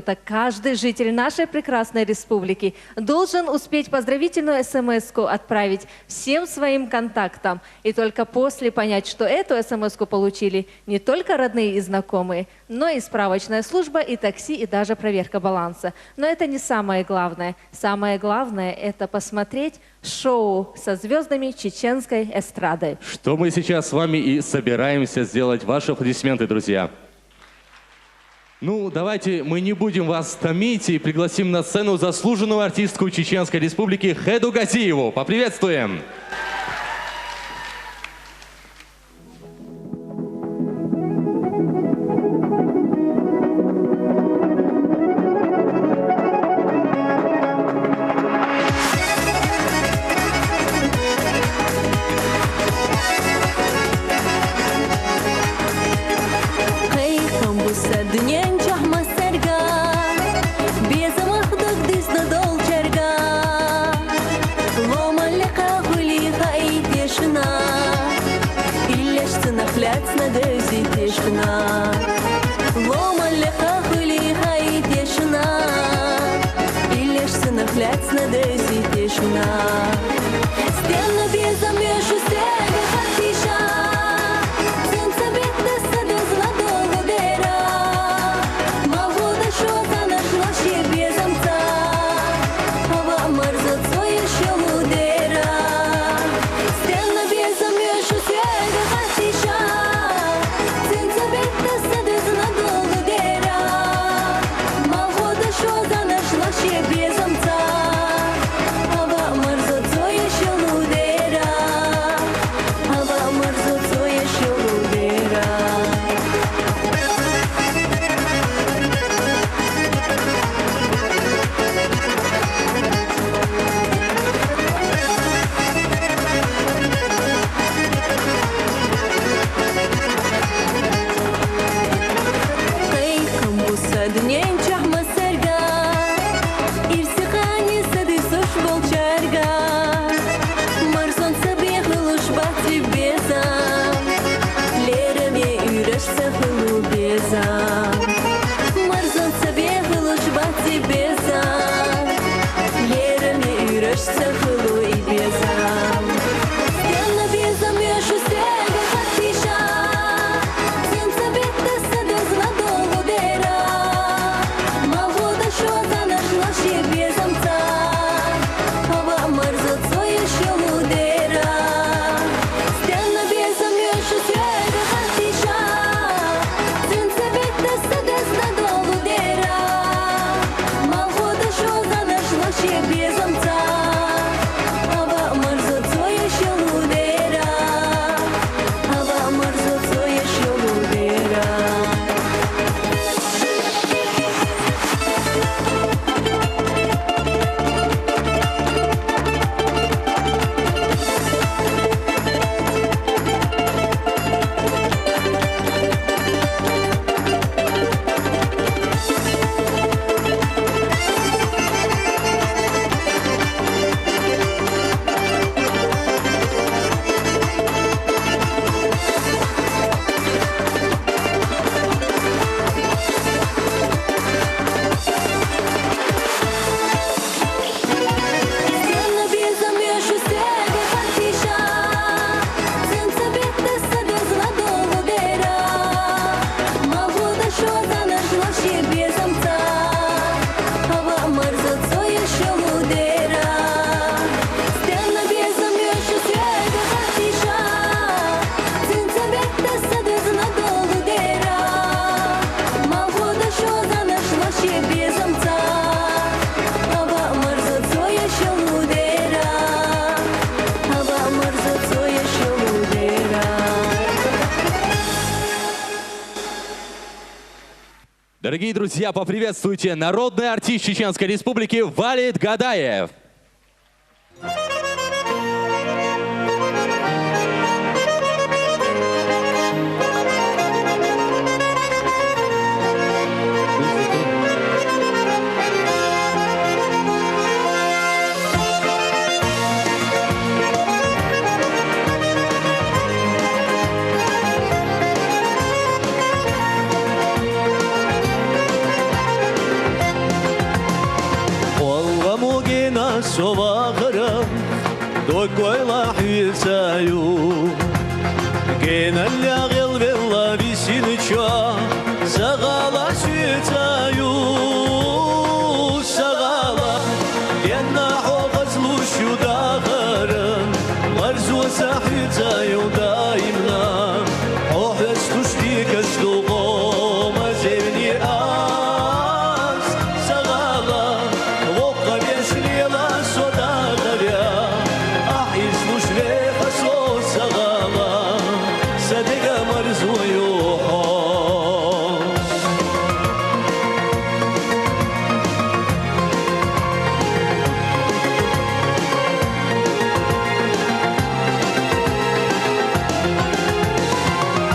Так каждый житель нашей прекрасной республики должен успеть поздравительную смс-ку отправить всем своим контактам. И только после понять, что эту смс-ку получили не только родные и знакомые, но и справочная служба, и такси, и даже проверка баланса. Но это не самое главное. Самое главное – это посмотреть шоу со звездами чеченской эстрады. Что мы сейчас с вами и собираемся сделать. Ваши аплодисменты, друзья. Ну, давайте мы не будем вас томить и пригласим на сцену заслуженную артистку Чеченской Республики Хеду Газиеву. Поприветствуем! Дорогие друзья, поприветствуйте народный артист Чеченской Республики Валид Гадаев. صباغرة دوك ويلا حيسايو كين اللي غير بالله بيسينشا سغالا سيتايو سغالا ينا حوفز لوشو داغرن مرزو ساحيتايو دايمنا حوفز تشتي كشتو قوم زيني آس سغالا وقا بيشني لا صدا غريا أحيز مشري خسو سغالا صدق مرزو يوحو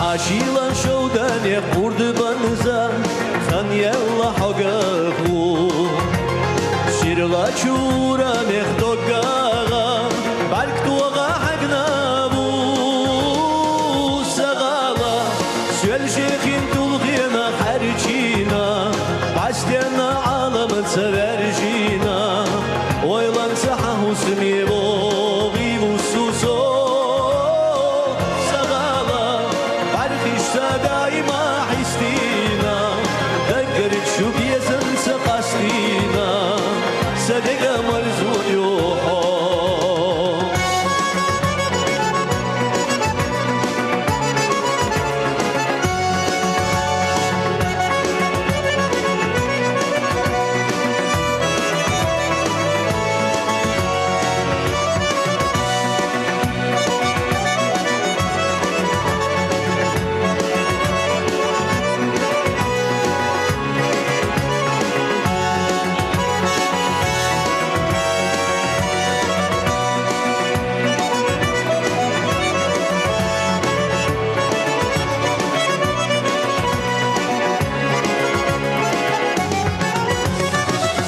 عشيلا شودان يقورد بنزا خان يلا حقاقو شيرلا شورا مخدوقاغا بالك توغا حقنابو سغالا سؤال شيخين تلغينا حرجينا بعستينا عالم تسبرجينا ويلان سحه سمي بوغي وسوسو سغالا barkışta daima histina Deggerit şu biyezin sıkastina Sadega marzuyu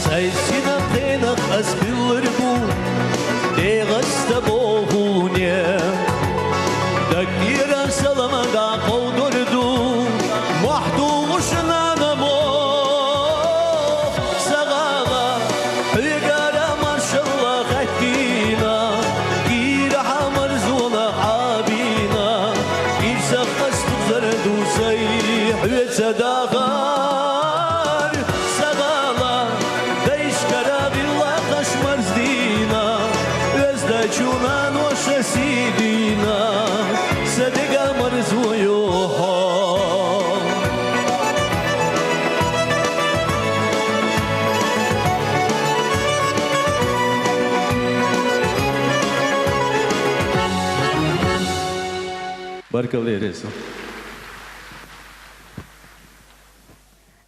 Sayısına kıynak asbillir bu Değgasta boğunya Dakira salamaga kovdurdu Mahdu uşuna namo Sagaga Hügara marşallah ettina Giraha marzula abina İrsak kastuk zardu sayih ve sadagar Sagala Değiş karabilla kaşmaz dina Özde çunan o şesidina Sadega marzuyu Барковле ресу.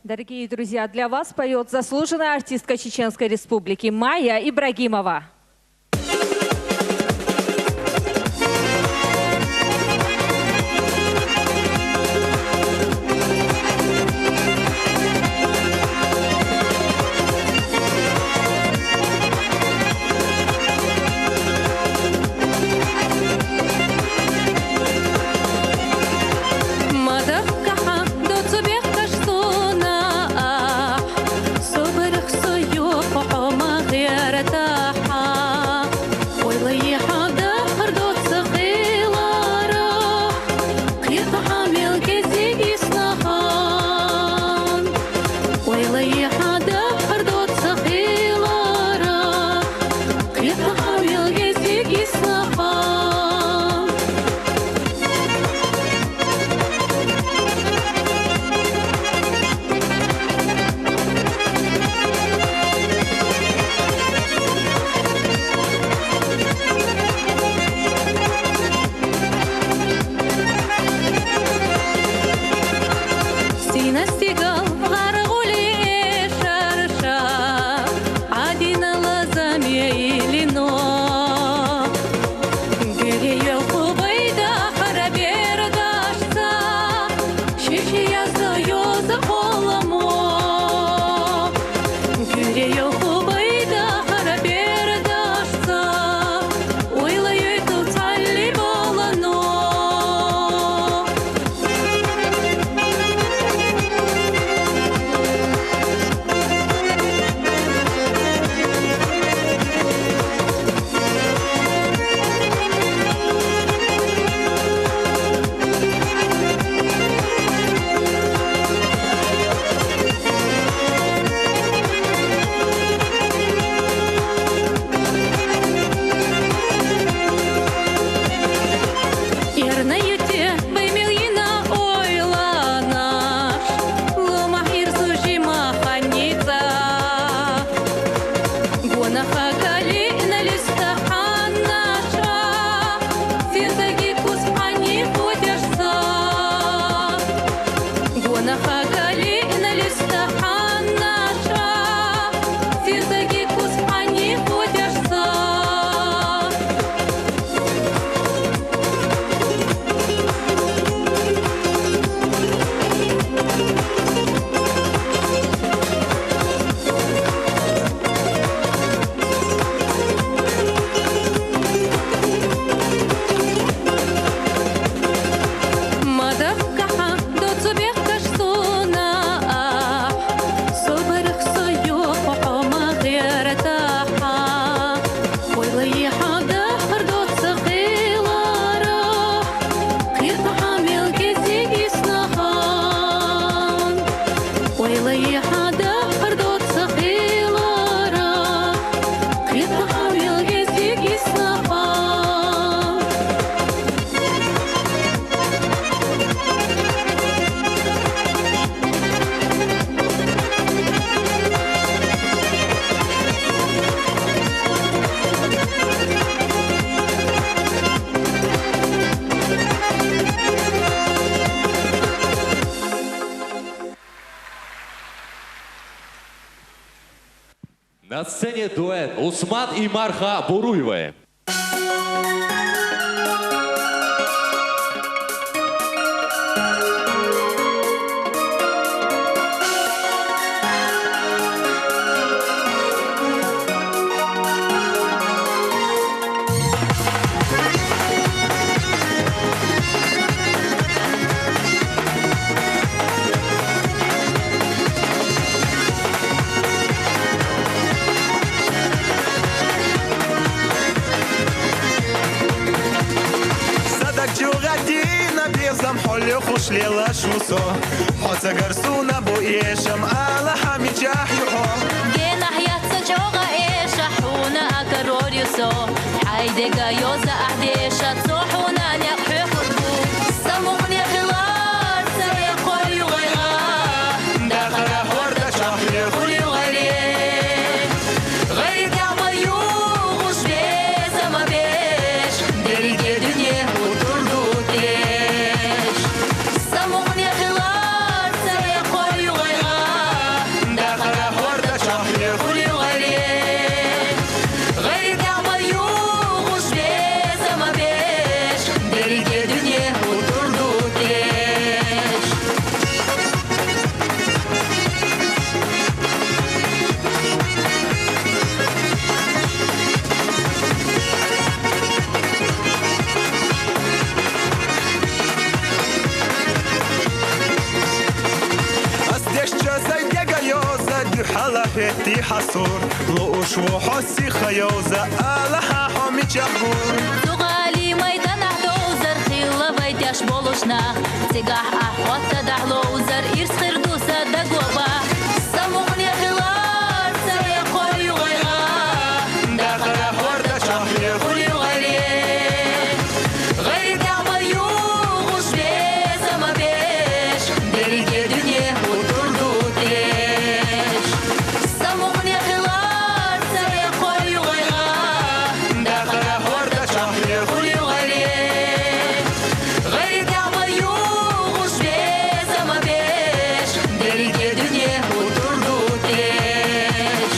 Дорогие друзья, для вас поет заслуженная артистка Чеченской Республики Майя Ибрагимова. صبرك صيوح وحما غير تاحا На сцене дуэт Усман и Марха Буруевы. خوش لیلا شوسو حوت گرسونا بو ایشم آلا همی جاهیو جينا حياة سجوغا إيشا حونا أكروريوسو حايدة يوزا أحديشا تصوحونا نقحي خطبو سموغني خلاص سيقول يغيغا داخل حوردة شاحي يقول يغيري غير دعبيو غش بيزا ما بيش دلقي دنيا وطردو تيش سموغني خلاص سيقول يغيغا داخل حوردة شاحي يقول يغيري غير دعبيو غش بيزا ما بيش دلقي دنيا وطردو تيش أصدش جزاي ديجا يوزا دي حالا هتي حصور لوش وحسي خيوزا آلا حامي جابور Туғали майдан ахдоузар, хилла вайдяш болушнах. Цигах ахватта дахлоузар, ирсхирдуса да гоба. Самуғни хилар, сая қой юғайға. Дахара хорда шахли қой юғайли. Ғайр дағбаю, ғуш бес ама беш. Дерге дүние отырду теш. Самуғни хилар, сая қой юғайға. Дахара хорда шахли қой юғайли. Ғайр дағбаю, ғуш бес ама беш. Дерге дүние отырду теш.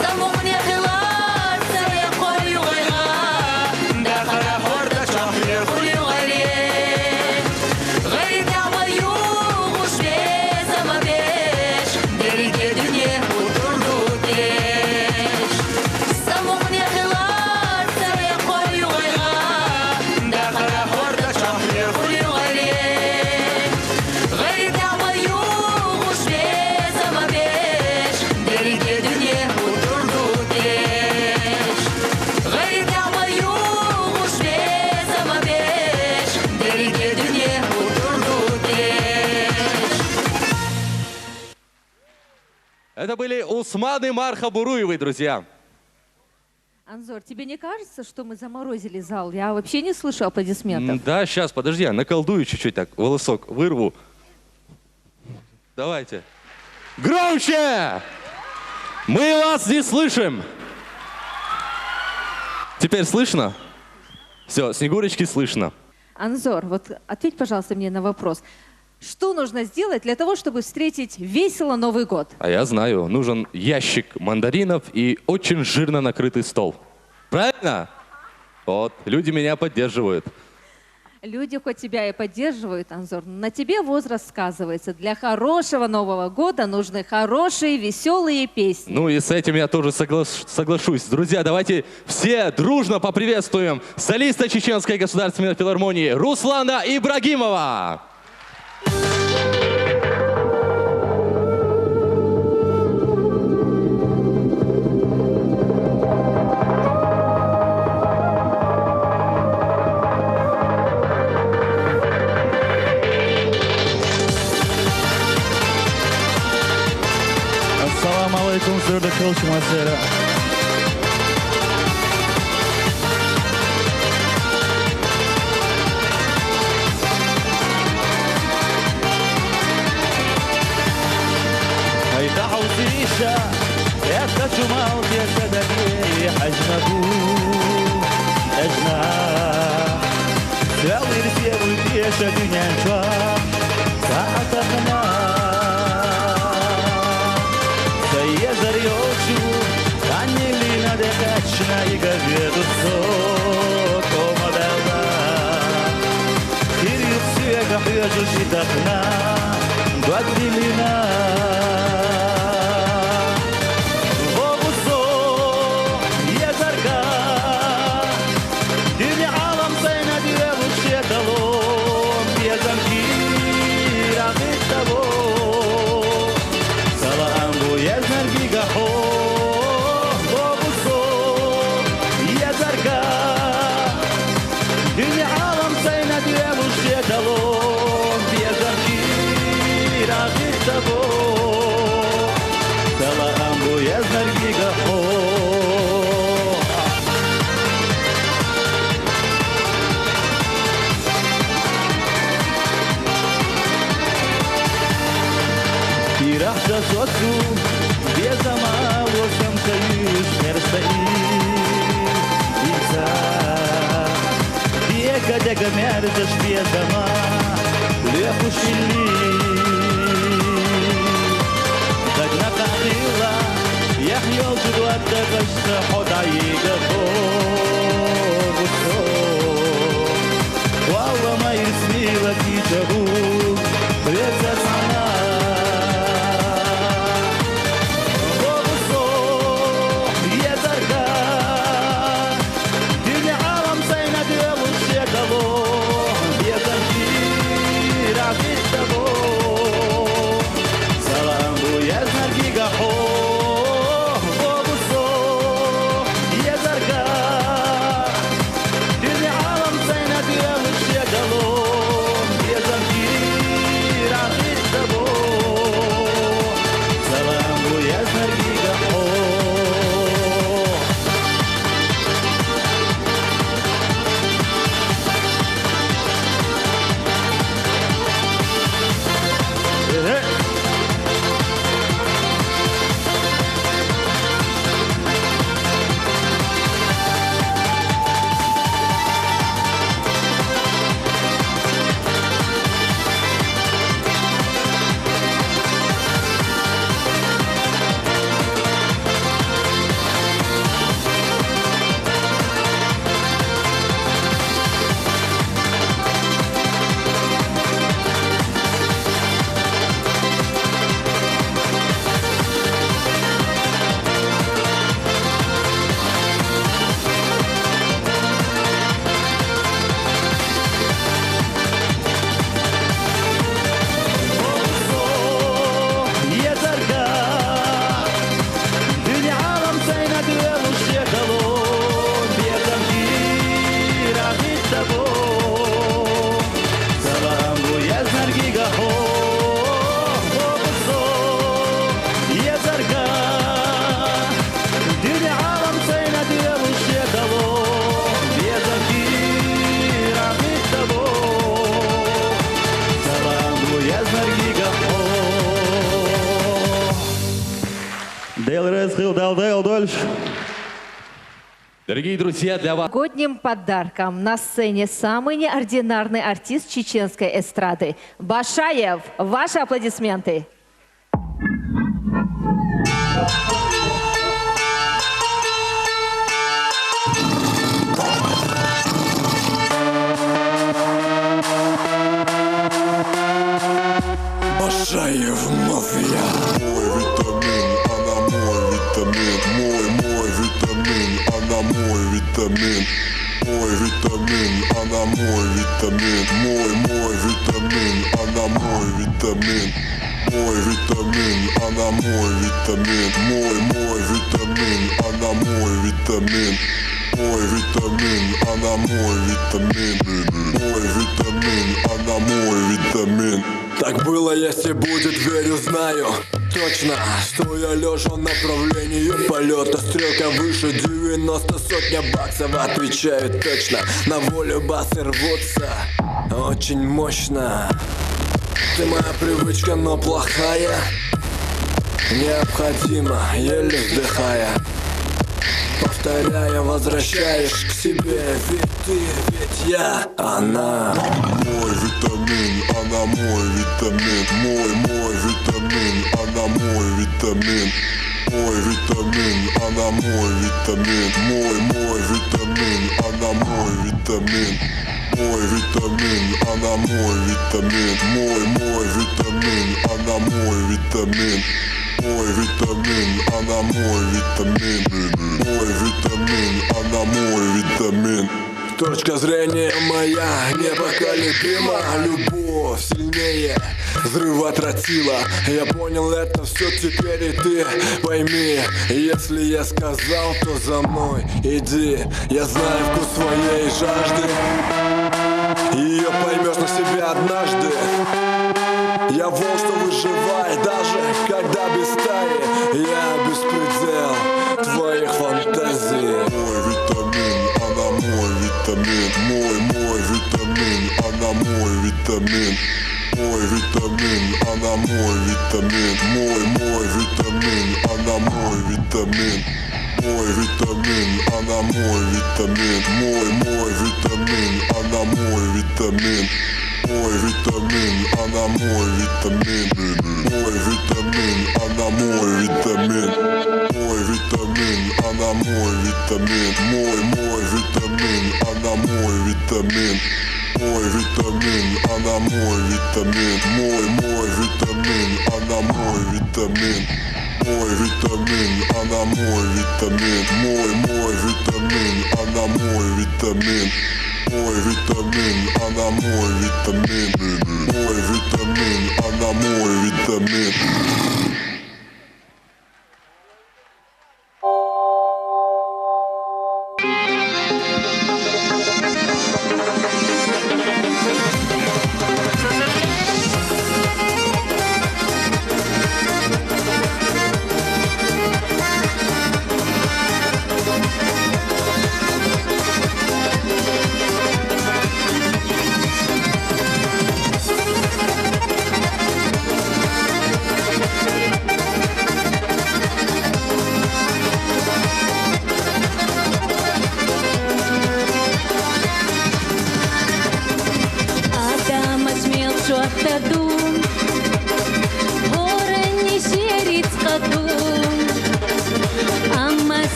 Самуғни хилар, сая қой юғайға. Дахара хорда шахли қой юғайли. Ғайр дағбаю, ғуш бес ама беш. Дерге дүние отырду теш. Самуғни хилар, сая қой юғайға. Дахара хорда шахли қой юғайли. Ғайр дағбаю, ғуш бес ама беш. Дерге дүние отырду теш. Ғайр дағбаю, ғуш бес ама беш. Дерге дүние отырду теш. Это были Усман и Марха Буруевы, друзья. Анзор, тебе не кажется, что мы заморозили зал? Я вообще не слышу аплодисментов. Да, сейчас, подожди, я наколдую чуть-чуть так, волосок вырву. Давайте. Громче! Мы вас не слышим. Теперь слышно? Все, Снегурочки слышно. Анзор, вот ответь, пожалуйста, мне на вопрос. Что нужно сделать для того, чтобы встретить весело Новый год? А я знаю, нужен ящик мандаринов и очень жирно накрытый стол. Правильно? Вот, люди меня поддерживают. Люди хоть тебя и поддерживают, Анзор, но на тебе возраст сказывается. Для хорошего Нового года нужны хорошие, веселые песни. Ну и с этим я тоже соглашусь. Друзья, давайте все дружно поприветствуем солиста Чеченской государственной филармонии Руслана Ибрагимова. Kumsur da kılçmasıyla. هيدا عوصيشة يا تجمع يا سدقي حجنبو أجناح ساوي رسيا ودي شدنيا نشاح ساعتنا سيزر يوشو عني لنا دكاتشنا يقرد الصوت وما بلا كير يقسي يقحي يجوشي دخنا قدي لنا Сосу, без амалу, сам союз, мерстоит. Века дека мерзаш без дома, лепушили. Так накатила, я хьел ждуат, декашься, ходаида богусо. Валла мои снила кичагу, леца сама. Дорогие друзья, для вас... Годним подарком на сцене самый неординарный артист чеченской эстрады Башаев. Ваши аплодисменты. Башаев мафия. Мой витамин, она мой витамин. Мой витамин, она мой витамин. Мой витамин, она мой витамин. Мой витамин, она мой витамин. Мой витамин, она мой витамин. Мой витамин, она мой витамин. Мой витамин, она мой витамин. Мой витамин, она мой витамин. Так было, если будет, верю, знаю. Точно, стоя лежа в направлении полета, стрелка выше 90, сотня баксов, отвечаю точно. На волю басы рвутся, очень мощно. Ты моя привычка, но плохая, необходима, еле вздыхая. Повторяя, возвращаешь к себе. Ведь ты, ведь я, она. Мой витамин, она мой витамин. Мой витамин, она мой витамин. Мой витамин, она мой витамин. Мой витамин, она мой витамин. Мой витамин, она мой витамин. Мой витамин, она мой витамин. Мой витамин, она мой витамин. Мой витамин, она мой витамин. Точка зрения моя непоколебима. Любовь сильнее взрыва тротила. Я понял это все теперь, и ты пойми. Если я сказал, то за мной иди. Я знаю вкус своей жажды, ее поймешь на себе однажды. Я волк, что выживает, даже когда без стаи. Я беспредел твоих фантазий. Мой витамин, она мой витамин. Мой витамин, она мой витамин. Мой витамин, она мой витамин. Мой витамин, она мой витамин. Мой витамин, она мой витамин. Мой витамин, она мой витамин. Мой витамин, она мой витамин. Мой витамин, она мой витамин. Мой витамин, она мой витамин. Мой витамин, она мой витамин. Мой витамин, она мой витамин. Мой витамин, она мой витамин. Мой витамин, она мой витамин. Мой витамин, она мой витамин. Мой витамин, она мой витамин. Мой витамин, она мой витамин.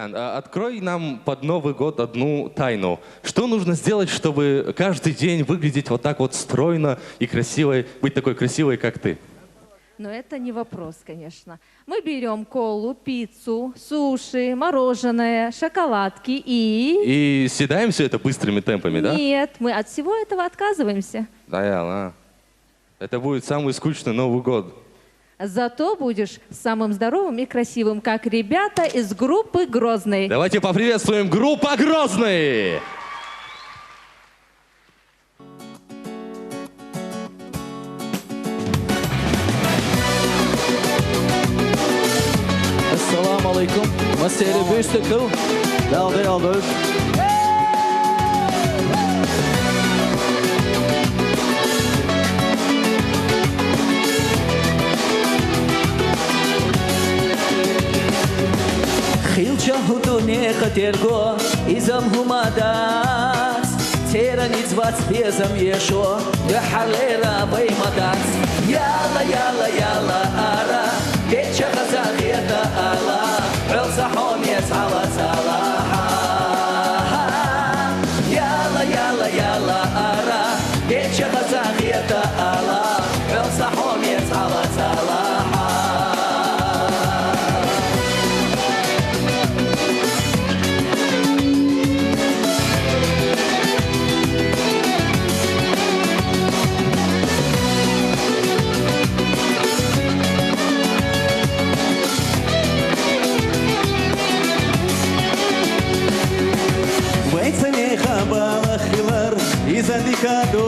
Ян, открой нам под Новый год одну тайну. Что нужно сделать, чтобы каждый день выглядеть вот так вот стройно и красивой, быть такой красивой, как ты? Но это не вопрос, конечно. Мы берем колу, пиццу, суши, мороженое, шоколадки и... И съедаем все это быстрыми темпами, да? Нет, мы от всего этого отказываемся. Да, Ян, это будет самый скучный Новый год. Зато будешь самым здоровым и красивым, как ребята из группы «Грозный». Давайте поприветствуем группа «Грозный». Assalamu alaikum. Masere büstekul. Dalde aldır. Khilcha hudune khatergo izam humadas. Tera nitzvats bezam yesho. Ya halera baymadas. Yalla yalla yalla ara. Geçe kazakiyata ala. Elzahom yesala salaha. Yalla yalla yalla ara. Geçe kazakiyata ala. Elzahom yesala salaha. Izandikado,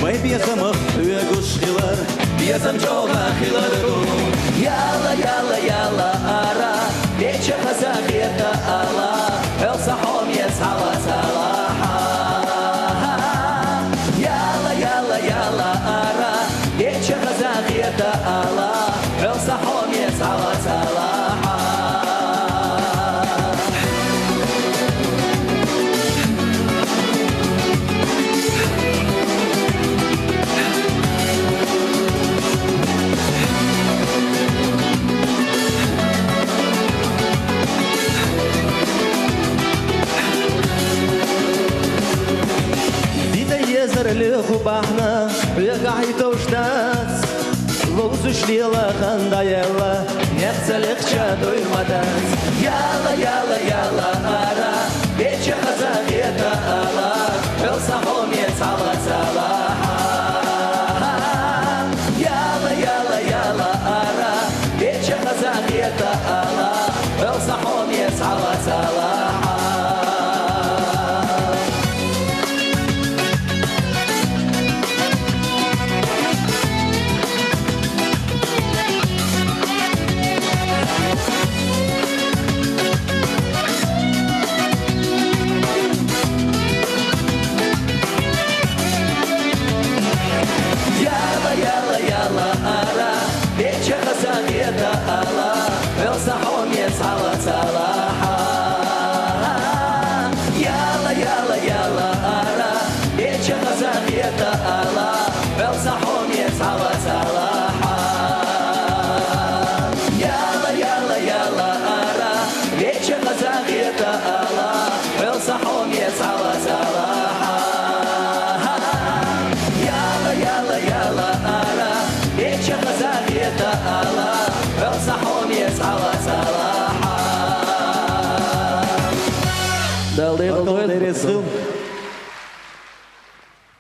vai piesama uegushkilar, piesam joga khiladu. Yalla yalla yalla ara, becha khazakhiyata ala, el sahom yesala salaha. Yalla yalla yalla ara, becha khazakhiyata ala, el sahom yesala salaha. Bahna Regai toştas Lozuş lila khandayela Yetselikçe duymadas Yala yala yala ara Beçe kazakiyata ala El sahom yetsala salaha Yala yala yala ara Beçe kazakiyata ala El sahom yetsala salaha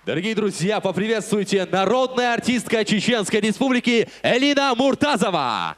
Дорогие друзья, поприветствуйте народная артистка Чеченской Республики Элина Муртазова.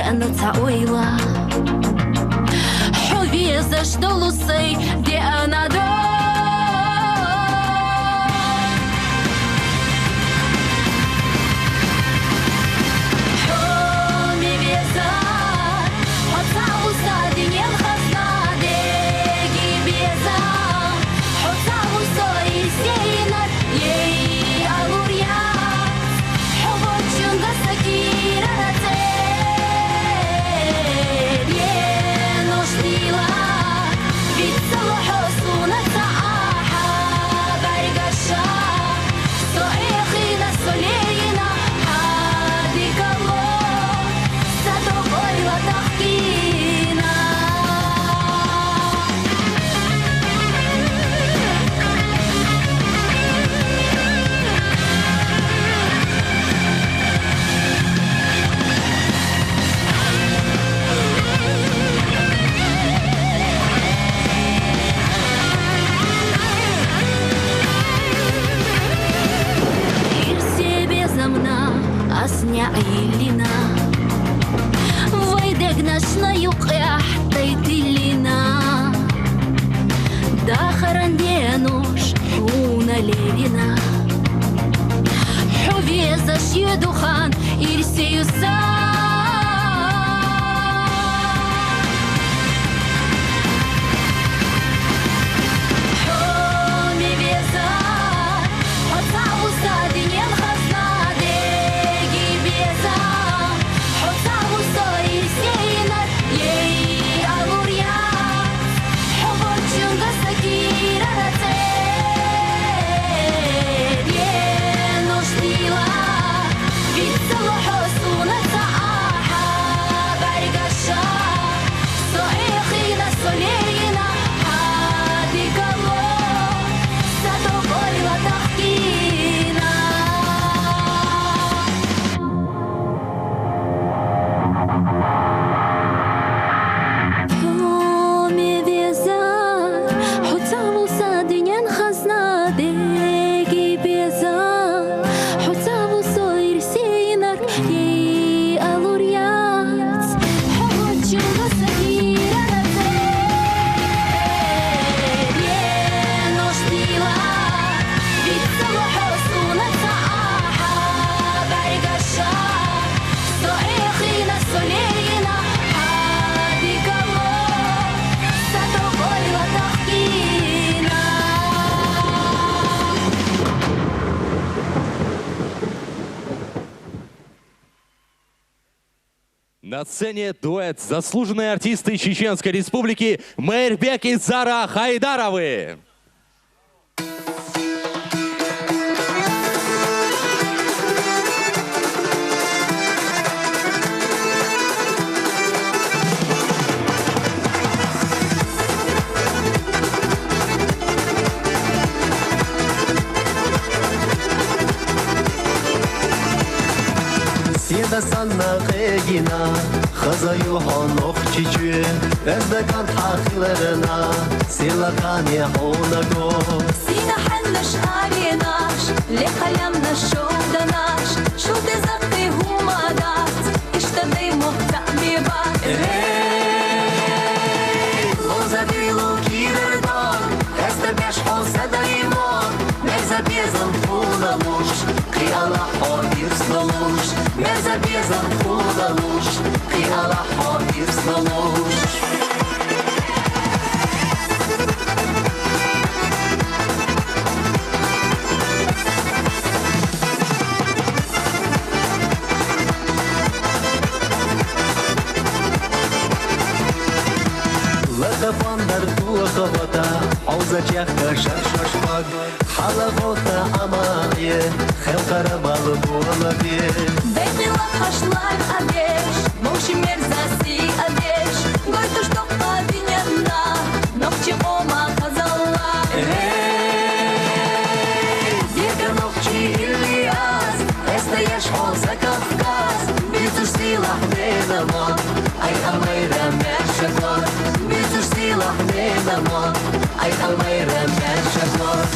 أنا تعويلة حبي زشدلو سي دي أنا دو والله يوقع تيتلنا داخرن دينوش هونا ليلنا حوفيزا شيدوخان إرسيوسا На сцене дуэт заслуженные артисты Чеченской Республики Мейрбек и Зара Хайдаровы. Сида санна қегина, хазаю хонох чичуе, эздаган хақиларына, силакан яхонаго. Сина ханнаш алинаш, лехалямнаш шоуданаш, шуды закты гумадат, иштады мухта бибат. Лозади лукирдан, эстебеш хоса даимон, мезабезан пулалуш, қияла ходир снолуш. Мезабезан пулалуш, қияла ходир снолуш. Лахапандар туахавата, аузачахка шашашпаг, халавота амае, хелкарабалы буалаге. Бейхила хашлай адеш, моши мерзаси адеш, гойто что падинена, ногчи ома казала. Дирка ногчи Ильяс, эстаеш холса Кавказ, битуш силах ненамон, ай алмайра мершакор, битуш силах ненамон, ай алмайра мершакор.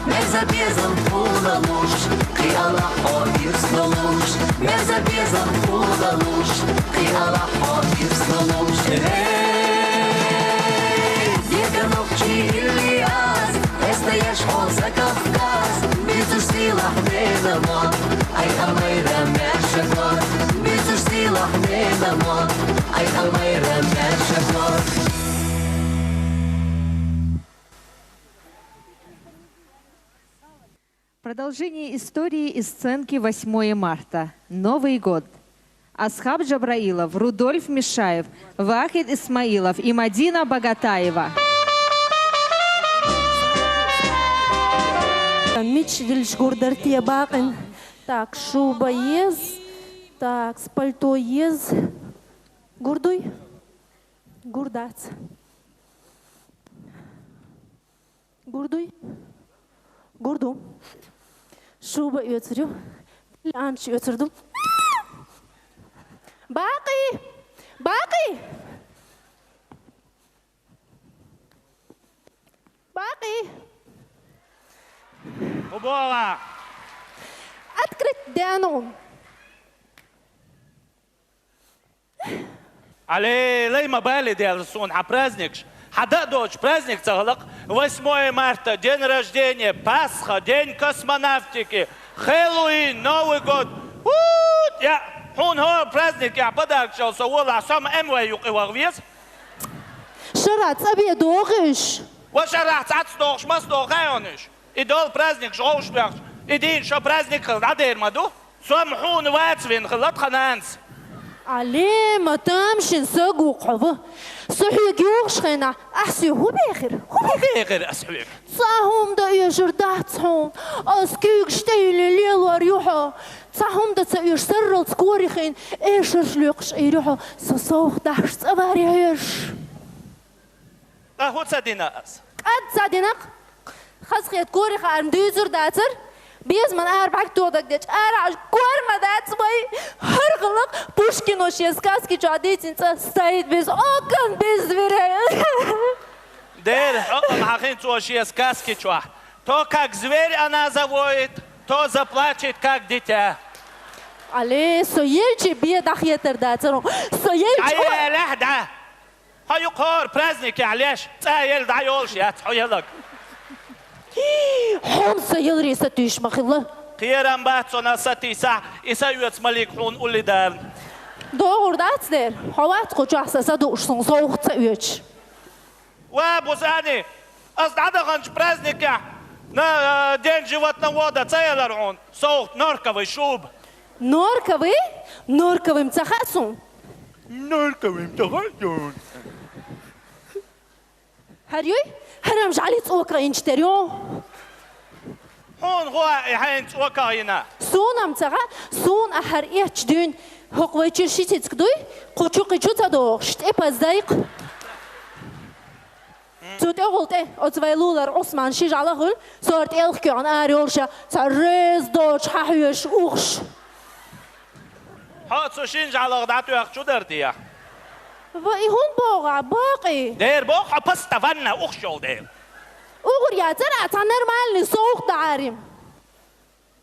Мезабезан пулалуш, қияла ходир снолуш. Мезабезан пулалуш, қияла ходир снолуш. Дирка ногчи Ильяс, эстаеш холса Кавказ, битуш силах ненамон, ай алмайра мершакор, битуш силах ненамон, ай алмайра мершакор. Продолжение истории из сценки 8 марта. Новый год. Асхаб Джабраилов, Рудольф Мишаев, Вахид Исмаилов и Мадина Богатаева. Мич Вильшгурдер Тиебакен. Так, шуба ез. Так, с пальто ез. Гурдуй. Гурдац. Гурдуй. Гурду. Шуба ötürü. Lanç ötürdüm. Baki. Baki. Baki. Убова! Открыть Данон. علي لي ما بالي ديال الصون حبرازنكش حدقدوش праздник تغلق 8 марта, день рождения, Пасха, день космонавтики, Хэллоуин, Новый год. Я هون هو праздник я подарок شو صور عصام اموي يقوى غيظ شرعت أبي دوغش. وشرح ساعات ستوغش ما ستوغيونش إدول праздник شغوش بيخش إدين شو праздник عدير مدو سامحون واتفين خلط خنانس عليه ما تمشي نساقو قبه صحي جوغش خينا أحسي هو بيخر غير أسحبك صاهم دا يشر داتهم أسكيك شتيل ليل وريوحا صاهم دا تسير سرل تكوري خين إيشر شلوقش إيروحا سوسوخ داش تباريش هو تصدينا أس قد صادنق خسخيت كوري خارم دوزر داتر بيز من أربعك تودك ديش أرعش كورما داتس باي هرغلق بوشكين وشي سكاسكي جاديت انت ستايد بيز أوكن بيز بيري دير حقم حقين توشي сказки чуа. То, как зверь она завоет, то заплачет, как дитя. عليه سويلچي بيدخ يتر داتر سويلچي عيا لحدة هاي قهر праздник علاش تايل دايولش يا تحيلك حون سيلري ستيش مخلا قيران باتسونا ستيسا إسايوت ملك حون أولي دار doğru dats der havat qoçaqsa sadursun soğuq tüyüç وابوزاني أصدقائنش праздник я на день животновода цейлер он соут норковый шуб Norkavi Norkavim tsakhasun норковый тахатон Haryoy haram jalit oka inchteryo هون هو يحين وكاينا Sunam tsaga sun ahar ich dün hoqvaychir shitskdoy qochuqi chutado shte pazdayq Zut olte otzvaylular Osman shijalagul sort elkön aryorsha tsarez doch hahyush ukhsh هات سوشين على غداتو يخشو درديا وإيهون بوغا باقي دير بوخ بس تفنى أخشو دير أغر يا ترى تنر مالي سوق دعارم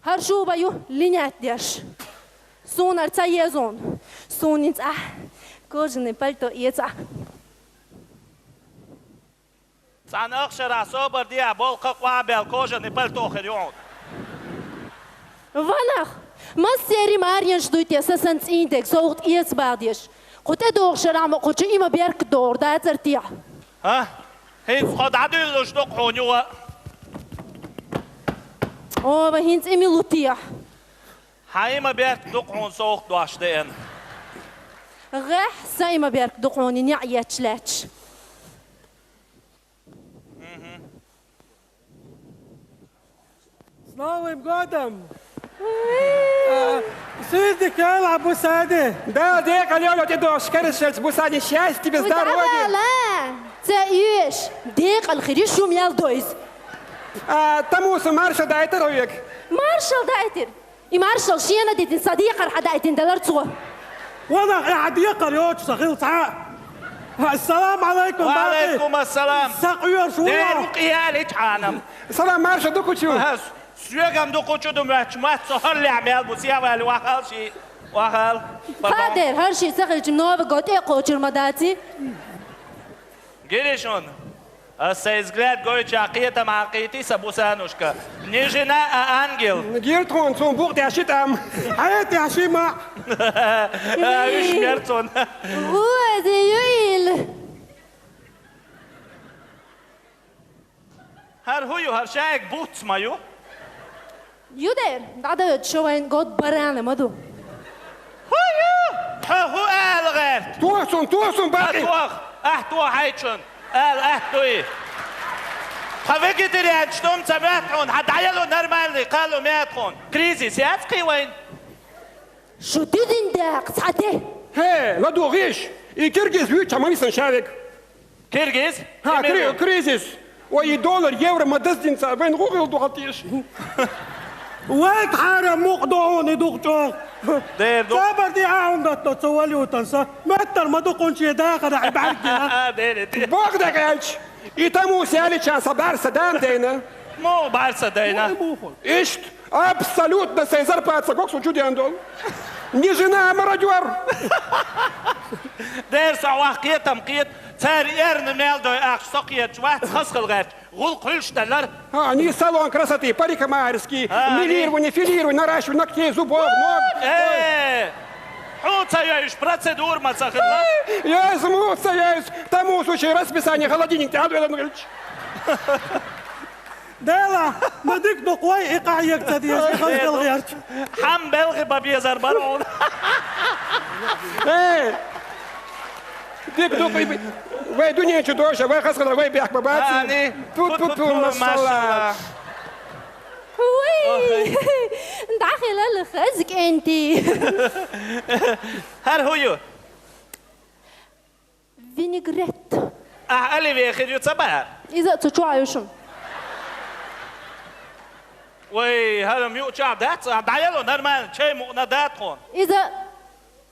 هرشو بيو لينيات ديش سونر تايزون سونيت كوجني بالتو إيتا سان أخشر صوبر ديا بولق قوابل كوجا نبلتو خريون ونخ ما سيري ماريان شدويت يساسنس إندك سوق إيت بعديش قلت أدور شرام قلت إما بيرك دور دا ترتيح ها هين خد عدو لشدوق حونيوة أوه بهينت إمي لطيح هايما بيرك دوق سوق دواش دين غح سايما بيرك دقوني نعياتش لاتش С Новым годом! Сырдик Алла Бусади! Да, дека лёля ти дош, керешельц Бусади, счастья тебе, здоровья! لا تعيش ديق الخريش شو ميال دويز Тамусу марша дайте руек! مارشال دايتر إي مارشال شينا ديتن صديقة رح دايتن دلرتسوه والله قاعد يقل يوش صغير تعال السلام عليكم وعليكم السلام ساقيور دير شوية وقيالي تحانم سلام مارشا دوكوشو سيغم دوقوشو دمراتش ما تسهر لي عميال بوسيا والي واخال شي واخال قادر هرشي سخل جمنوه قوتي قوچر مداتي Гиришон, взгляд горечь акиета макити сабусанушка. Не жена, а ангел. Гиртон, цун бух ты ашитам. Аэти ашима. Ушмертон. هو ديويل Har huju, har шаек буц мою. يودر دادا شوين قد برانه مدو هو قال غير توسن باقي أتوخ أحتو حيتشن قال أحتو إيه خفيكي تريد شتوم سمعتون حد عيلو نرمالي قالوا مياتخون كريزي سيافقي وين شو ديدين داق صعده He, la doğuş. Kirgiz büyük çamanıysan şavek. كيرغيز Ha, krizis. O $1 euro madasdinsa ben Google doğatış. وين حارة مقدعون يدوقتوك دير دوق صابر دي عاون تسولي وتنسى متر ما دوقون شي داخل عبارك دير Bak da geç. İtamu seli çansa barsa dam deyne. مو بعرسة دينا İşte абсолютно сей зарплата как случай андол. Не жена, а мародер. دير سعواح قيتم قيت ساري إيرن ميلدو أخش سقيت واحد خسخل غير غول قلش دلار А, не салон красоты, парикмахерский, милирование, наращивание ногтей, зубов, ног. حوت سيايش процедур ما تسخلنا Я измутся, я в тому случае расписание холодильник. دالا ما ديك دقواي إيقاع يكتدي يا شيخ الغيرت حم بلغي بابيزر برعون Эй! Дик, вы дуне чудовище, вы хасхала, вы бях бабацы. Тут, масалла. وي داخل الخزق انتي هر هويو فينيغريت أهلي بيخير يتصبح اذا تشعيشن وي هذا ميو شعب دات دايلو نرمان شيء مقنا داتخون اذا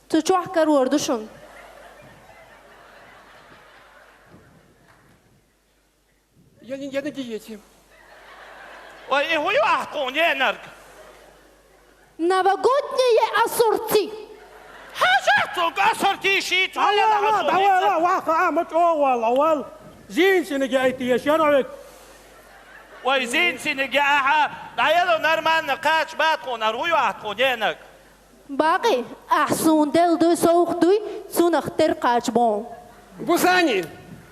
تشعكر وردشن Я на диете. وي هويو أحقون ينرك новогодние ассорти حاجاتك أسرتي شيت لا واقع عامت أول زين سنجايتي يا شرعك وي زين سنجاها دايلو نرمان نقاش باتخون هويو أحقون ينرك باقي احسون دل دو سوق دوي سونخ ترقاج بون Бусани,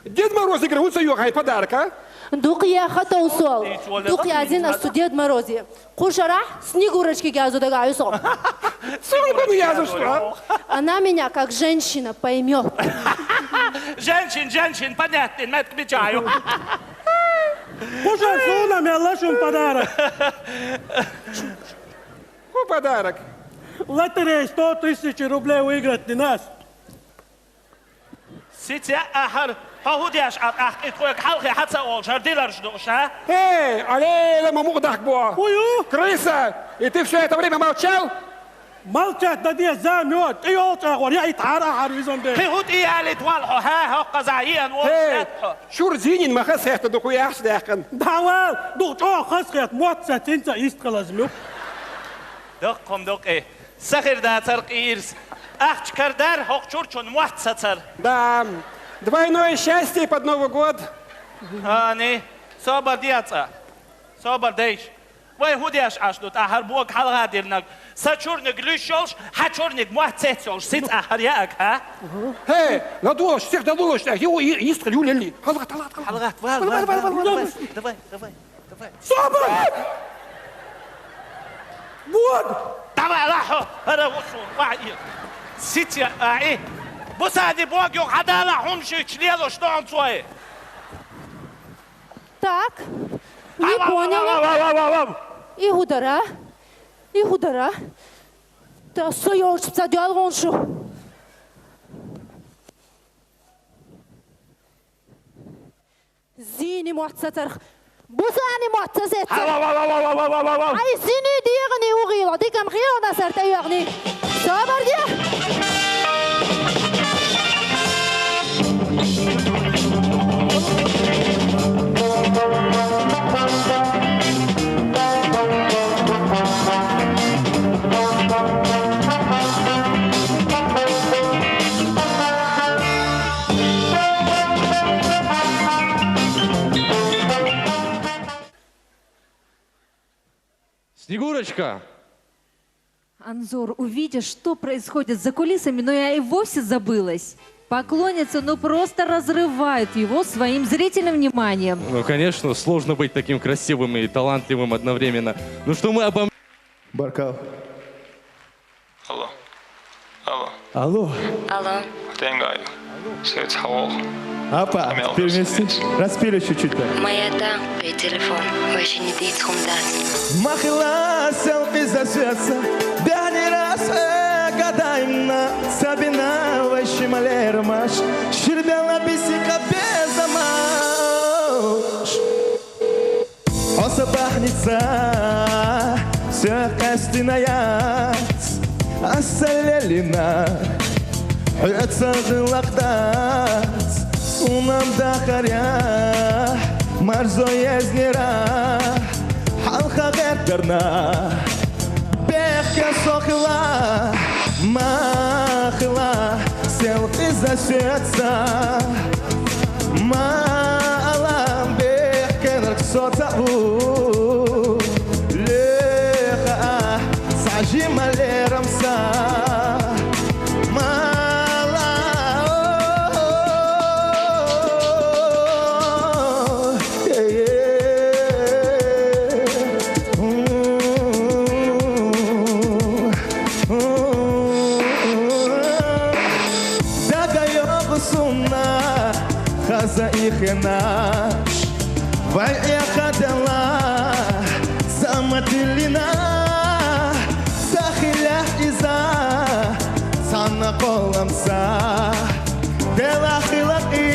Дед Мороз играют юхай подарок, а? دوق يا خطا وصول دوق يا زين استوديو مرозي قشرح снегурочки газу дагаюсо Сколько я за что? она меня как женщина поймет женщин понятен ما تبيجايو Уже сунам я лошим подарок Какой подарок? лотерея 100 000 рублей выиграть не нас سيتي أحر هودي أشعر إتقولك حلقي حتى أول شهر ديلر شدوش ها Эй, алле, лама мугдах бо. Крыса, и ты все это время молчал? молчать да дي زاميوت اي اوطا وريا يتعارى حرويزون دي هي هود إيه اللي توالحو ها هقا زعيان Эй, وفتحو шурзинин махас это духуя ахсдахкан. دعوال دوق خسخت موتسة تنسى يستقلزميو دق إيه سخر دا ترق إيرس أخش كردار هق شورشون موحد ستر Да, двойное счастье под Новый год. هاني صبر دياتsa صبر ديش وي هودي أشعش دوت أحر بوك حلقة ديرنك ساتشورنك ليشولش حاتشورنك موحد سيتشولش سيت أحر ياك ها Эй, надулось, всех надулось, его истрелю лили. Халат. حلقات давай صبر بود давай راحوا هذا وصول واحد سيت يا إيه بص هذه بوك يوك عدالة حمشي تشليلو شتون شوي так не поняла Ихудара та соёж цадял воншу زيني معتسر بوساني معتسر اي زيني ديغني وغيرا دي كم غيرا نصر تيغني صبر دي Снегурочка! Анзор, увидишь, что происходит за кулисами, но я и вовсе забылась. Поклонницы, просто разрывают его своим зрительным вниманием. Ну, конечно, сложно быть таким красивым и талантливым одновременно. Ну что мы обо... Баркал. Алло. Алло. Алло. Алло. Тенгай. Свет Хавол. Апа, теперь вместе. Распили чуть-чуть. Моя-то, телефон. Вообще не дает хумдас. Махила селфи засвется. Бяни раз гадаемна. Сабина вообще малермаш. Ширбела бисика безамаш. Оса пахнется. Все костяная. Ассалелина. Хыцадылақтас, сунамда харя, марзо езнера, халха гердерна, бехке сохила, махила, селфи засветца, малам бехке нарксоцаву, леха, сажи малерамса. Наш, вайхадала, заматилина, сахиля иза, сана коламса, делахилаки,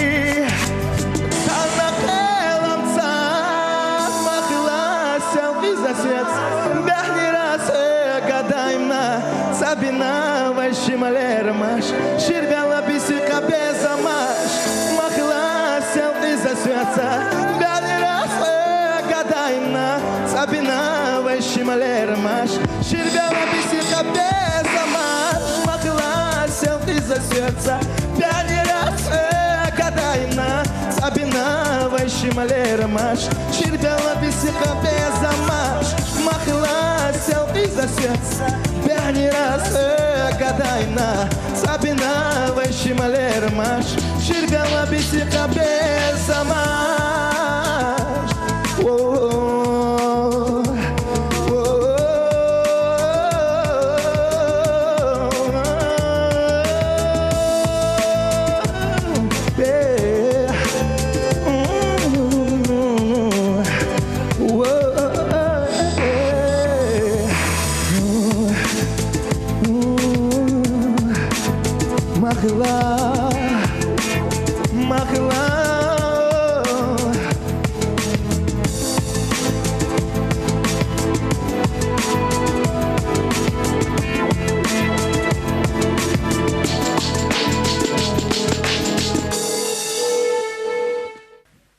сана коламса, махила селфи засвет, бяхни раз гадаемна, сабина вайши малермаш, ширбела бисика безамаш, махила засвятся, бяни раз гадаемна, сабина вайши малермаш, ширбела бисика безамаш, махила селфи засвятся, бяни раз гадаемна, сабина вайши малермаш, ширбела бисика безамаш, махила селфи засвятся, бяни раз гадаемна, сабина вайши малермаш, ширбела бисика безамаш.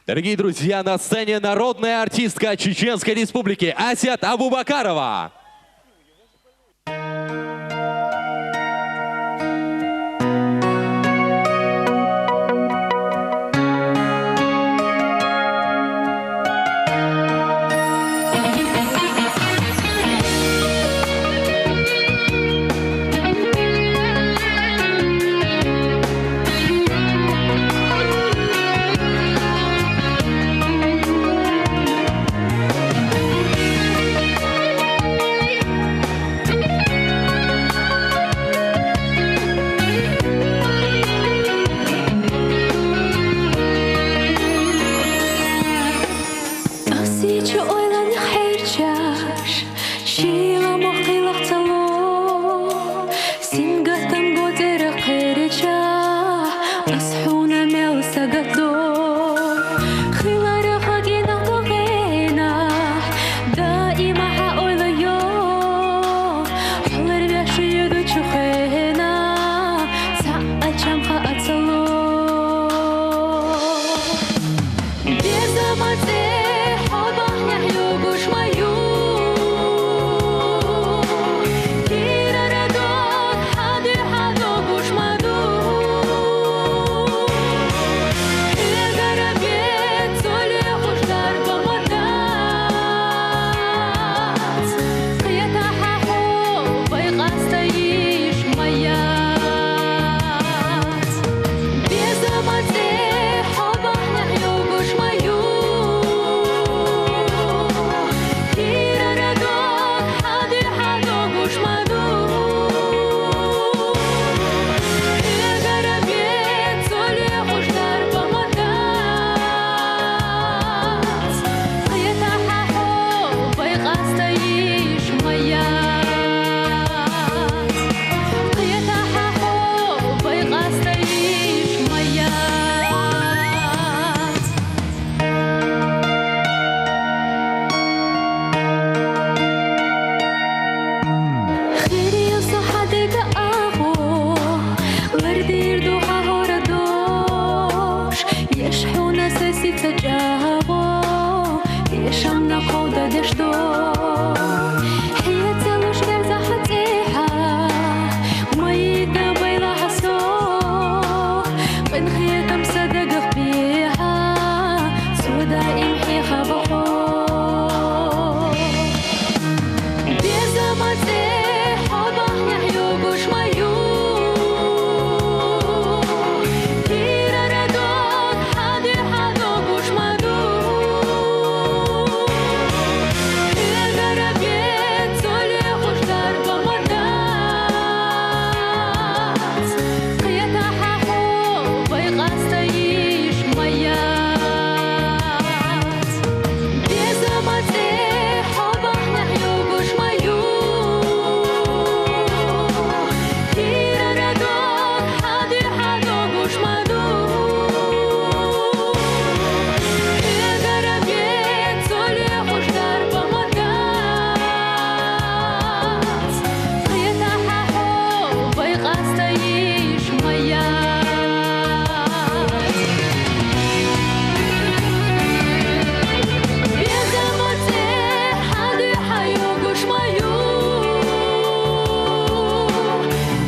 Дорогие друзья, на сцене народная артистка Чеченской Республики Асят Абубакарова. что حياتي لو شكل زحتيها وميدا بيلا حسو من خياتم صدق بيها سودا إمحي خبقو بيزمتي حبه يحيو قش ميو كيرا ردوك حادي حادو قش مدو الغربيت سولي خوش دار بمدات قيتا حاحو بيغاستيش ميات بيزمتي حبه يحيو قش ميو كيرا ردوك حادي حادو قش مدو الغربيت سولي خوش دار بمدات قيتا حاحو بيغاستيش ميات بيزمتي حادي حيو قش ميو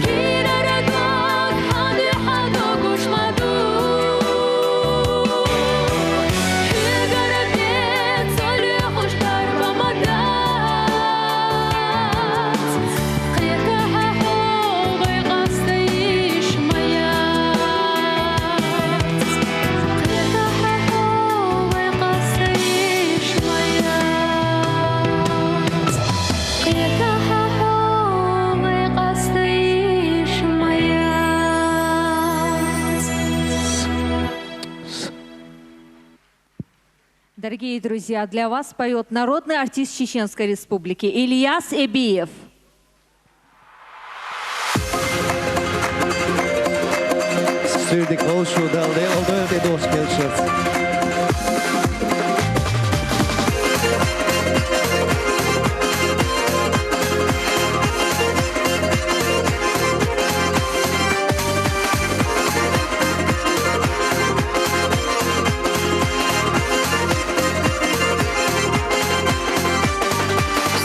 كيرا ردوك حادي حادو قش مدو الغربيت سولي خوش دار بمدات قيتا حاحو بيغاستيش ميات قيتا حاحو بيغاستيش ميات قيتا حاحو بيغاستيش ميات. Дорогие друзья, для вас поет народный артист Чеченской Республики Ильяс Эбиев. Sürdük oluşu daldı, oldu ve dost gelişir.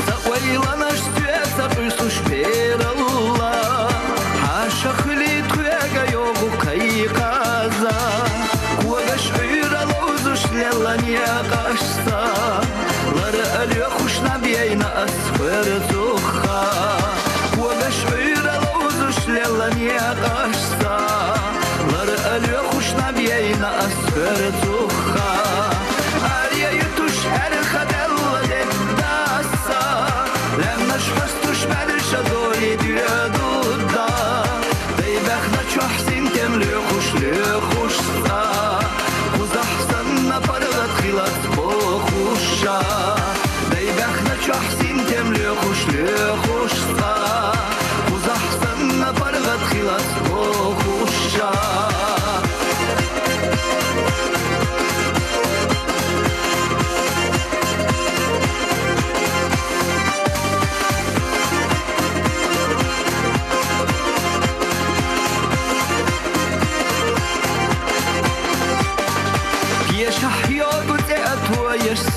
Сауайла наш свет, запысуш вералла, Хаша хли твега йогу кайказа, Куагаш уйралузуш леланья кашса, Лара алёхуш набьяйна асфертуха, Куагаш уйралузуш леланья кашса, Лара алёхуш набьяйна асфертуха, Арья ютуш эрхаделла деддаса, Лемнаш фастуш мадриша доли дюдуда, Бейбахна чухсин тем лёхушса, Кузахсанна паргат хилат бохуша, Бейбахна чухсин тем лёхушса, Кузахсанна паргат хилат бохуша.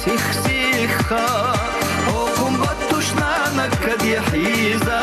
سيخ سيخا وقم بطشنا نكد يحيزا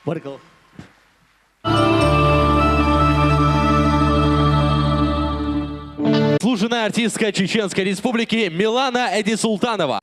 Баракаллах. Заслуженная артистка Чеченской Республики Милана Эдисултанова.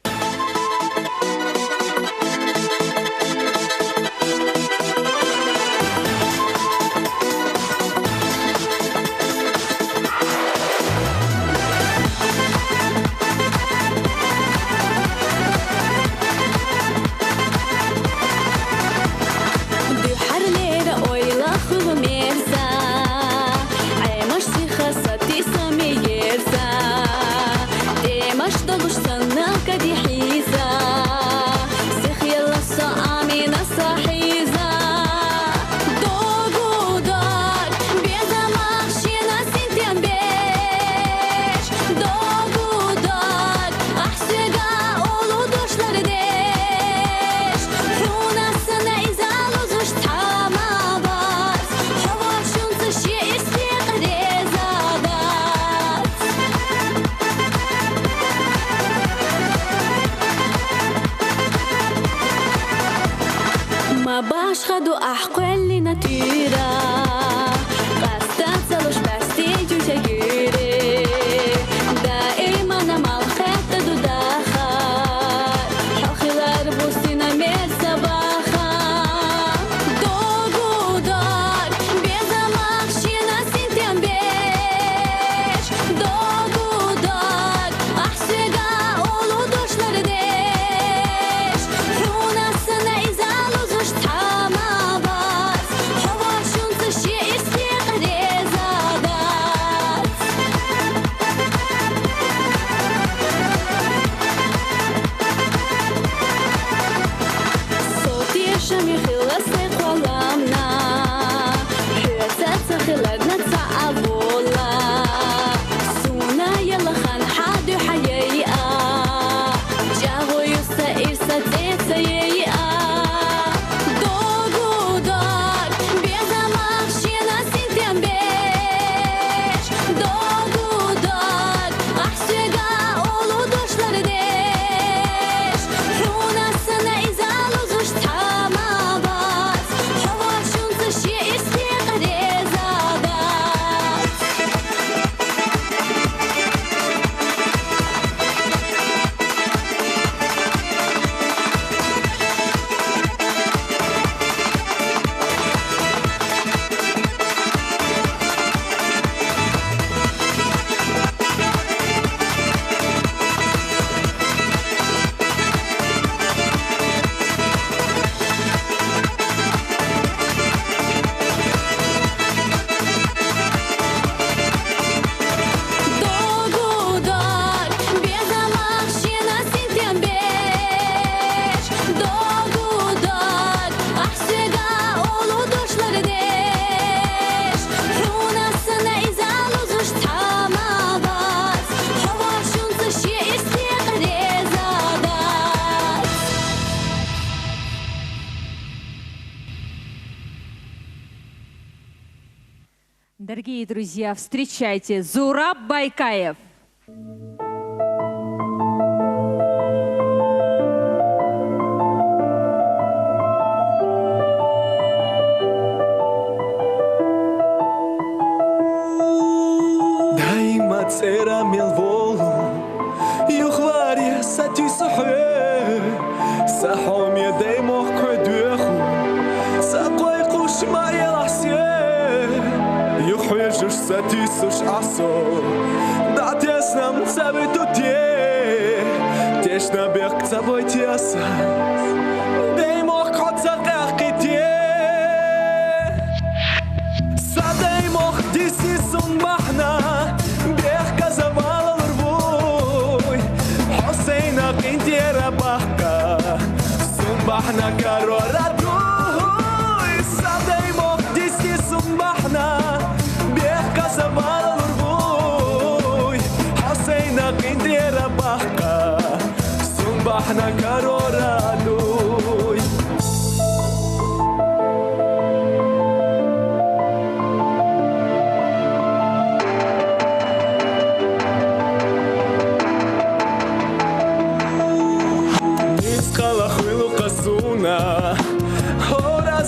Дорогие друзья, встречайте, Зураб Байкаев. دايما تسيرا من الفولو يخواري ساتي صحي ساحوم يدي موخ دوخو ساقوي قوش ما يلحسي يخوي جوش ساتي سوش عصو دعتي اسنام تسابتو تيه تيشنا بيق تسابوي تياسا دي موخ قد ساقاقي تيه سادي موخ ديسي سنبحنا بيخ كزوال الربوي حسينا قنتي ربحكا سنبحنا كارورا دوي سادي موخ ديسي سنبحنا بيخ كزوال الربوي حسينا قنتي ربحكا سنبحنا كارورا دوي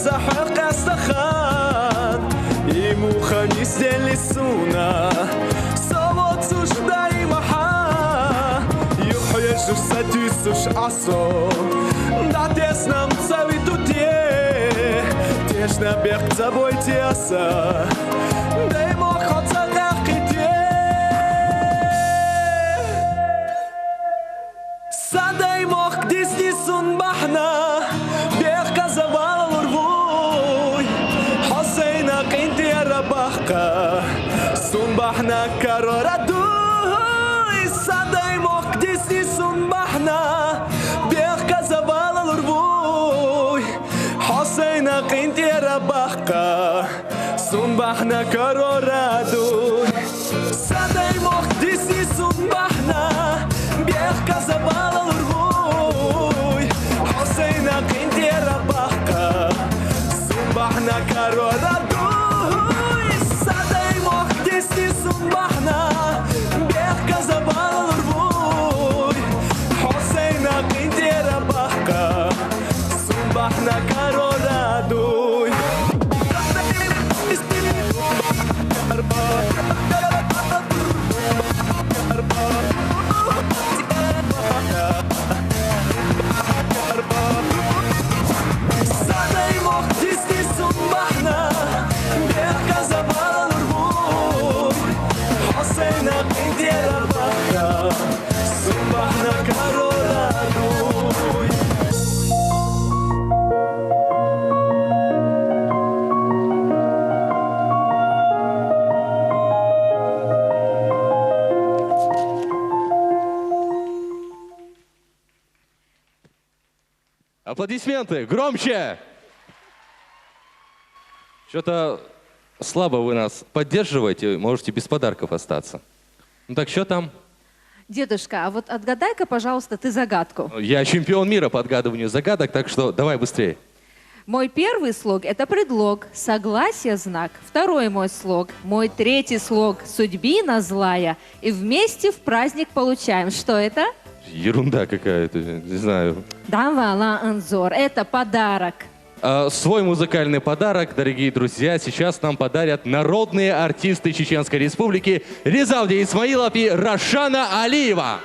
زحق استخان يموخن يسدل السونا صوت سوش داي محا يحيى جسدي سوش عصو دعتيسنا متساوي توتيه تيشنا بيق تبوي تياسا داي موخن تغاقيتيه Sadej moh disni sun bahna Biech kazaval urvuy Hosseina qinti arabahka Sun bahna karораduy Sadej moh disni sun bahna Biech kazaval urvuy Hosseina qinti arabahka Sun bahna karораduy Sadej moh disni sun bahna Biech kazaval قنتي رباقة صبحنا كرودوي سادي مقدسي صبحنا بيحكى زبال الربوي حسينا قنتي رباقة صبحنا كرودوي Аплодисменты, громче! Что-то слабо вы нас поддерживаете, можете без подарков остаться. Ну так что там? Дедушка, а вот отгадай-ка, пожалуйста, ты загадку. Я чемпион мира по отгадыванию загадок, так что давай быстрее. Мой первый слог – это предлог, согласие – знак. Второй мой слог, мой третий слог – судьбина злая. И вместе в праздник получаем. Что это? Ерунда какая-то, не знаю. Давала Анзор, это подарок. Свой музыкальный подарок, дорогие друзья, сейчас нам подарят народные артисты Чеченской Республики Резавди Исмаилов и Рашана Алиева.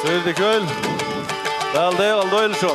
Söyledi köl. Daldı öyle şu.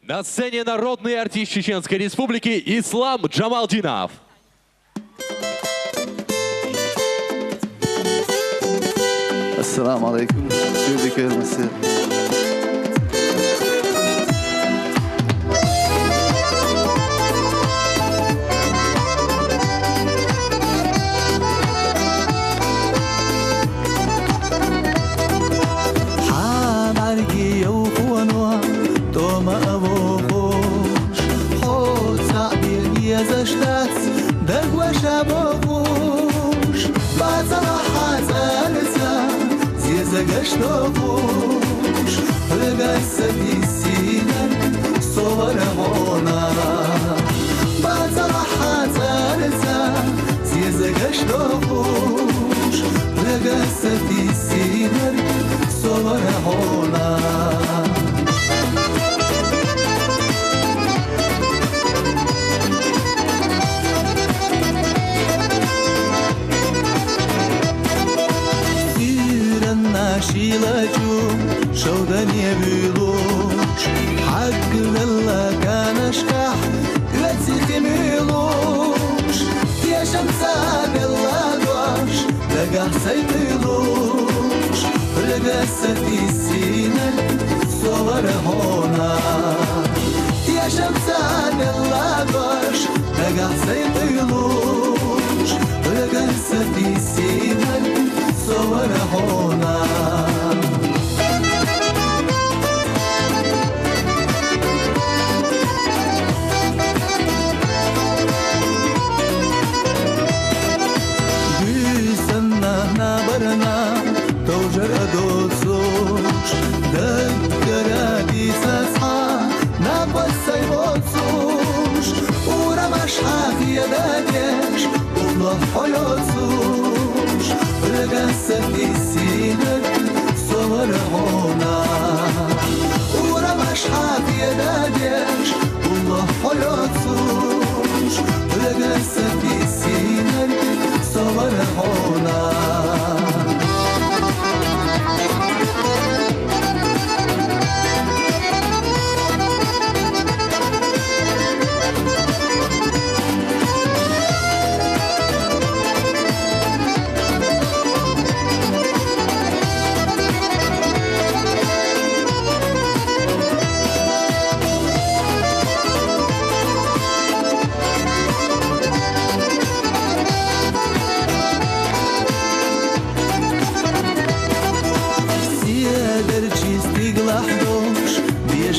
На сцене народный артист Чеченской Республики Ислам Джамалдинов. Assalamu alaikum. Sürdük elması. زشتات دقوا شابوش بعد راحات أنسى زيزة قشتوش رقصة السينر صور هونا بعد راحات أنسى زيزة قشتوش رقصة السينر صور هونا شيلاتو شودني بيلوش حق بالله كان اشكح يوزيك ميلوش يا شمسة بالله دوش لقى سيبيلوش رقصة السينة صور هونا يا شمسة بالله دوش لقى سيبيلوش رقصة السينة صور هونا توجر أدوسوش دكراتي ساسحا نابس سيبوتسوش ورا مشحاف يداديش والله حيوتسوش رقصة السينر صور هونا ورا مشحاف يداديش والله حيوتسوش رقصة السينر صور هونا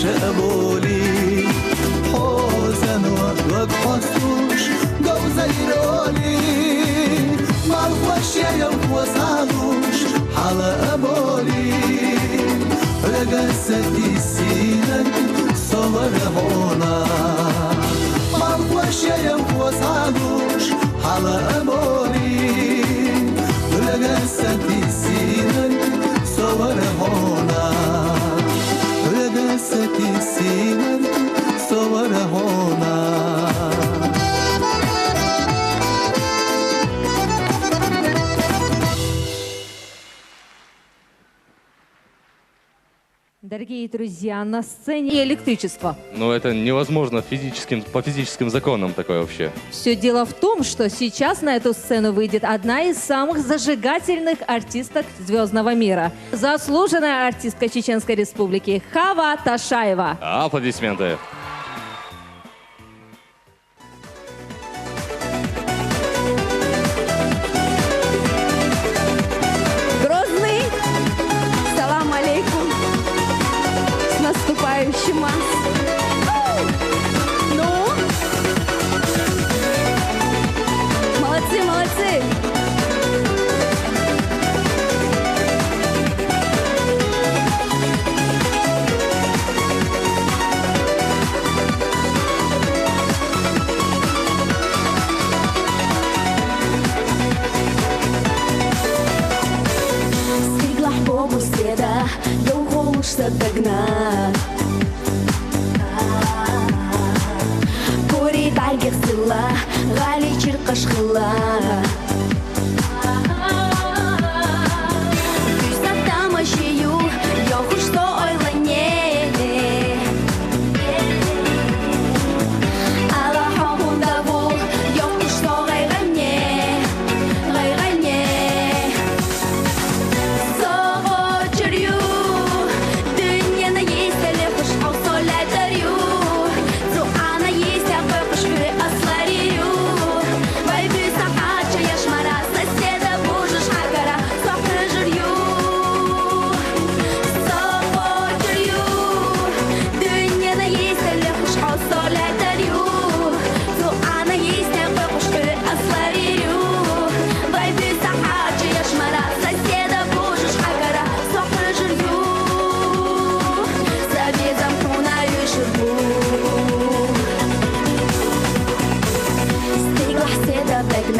أبولي حوزن وقت حسوش قوزي رولي معرفوش يا يوم وصالوش حالا أبولي رقصة السينة صور هونا معرفوش يا يوم وصالوش حالا أبولي رقصة السينة صور هونا رقصة السينر صور هونا Дорогие друзья, на сцене электричество. Но это невозможно по физическим законам такое вообще. Все дело в том, что сейчас на эту сцену выйдет одна из самых зажигательных артисток звездного мира. Заслуженная артистка Чеченской Республики Хава Ташаева. Аплодисменты. Грозный, салам алейкум. С наступающим вас. Ну? Молодцы, молодцы. Стигла хбобу следа, долго уж догнать. Кори дайгер сыла, гали чиркаш хыла. Күз таттама шею, йохуш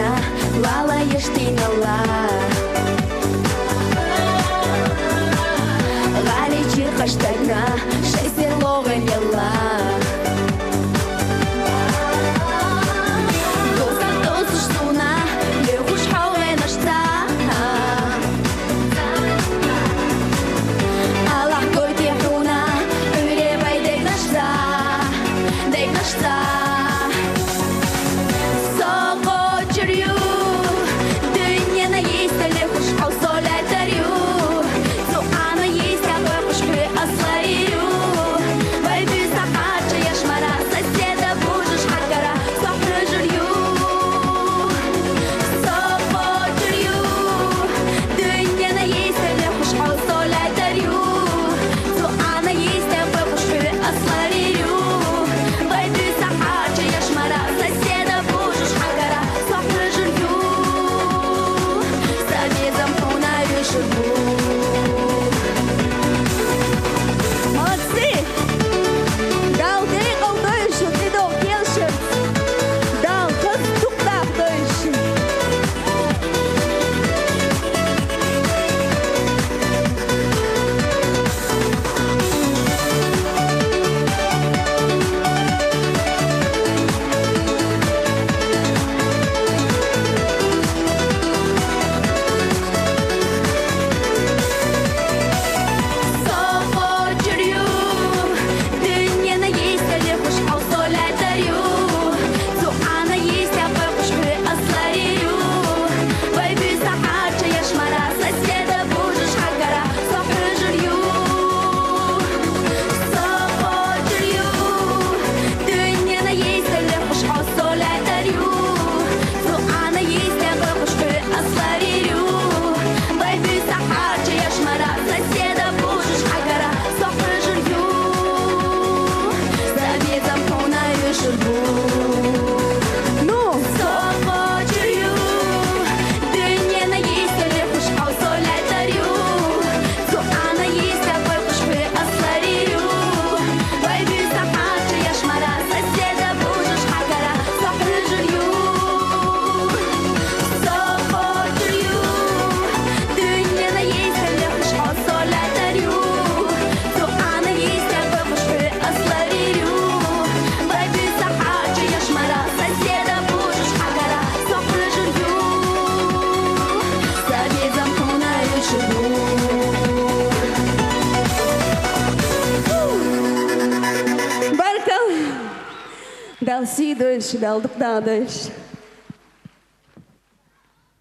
حنا لا يشتينا الله غالي جي خشتنا شيء لغن يلا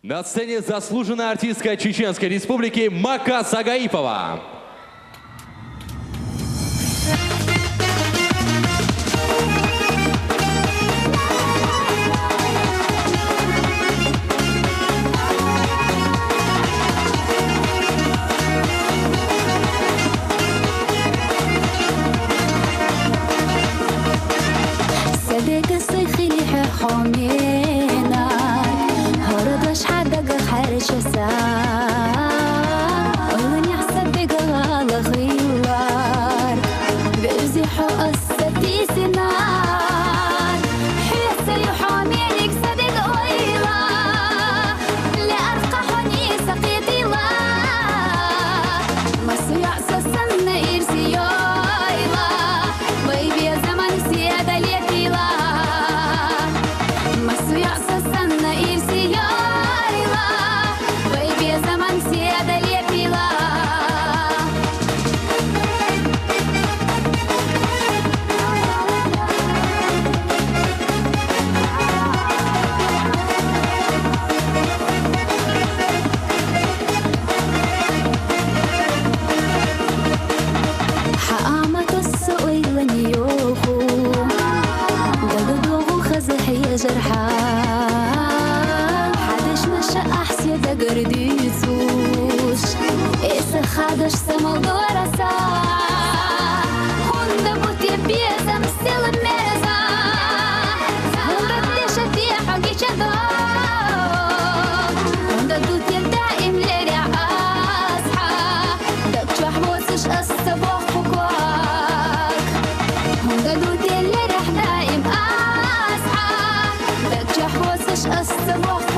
На сцене заслуженная артистка Чеченской Республики Мака Сагаипова. أصحى بدك جحوس أصحى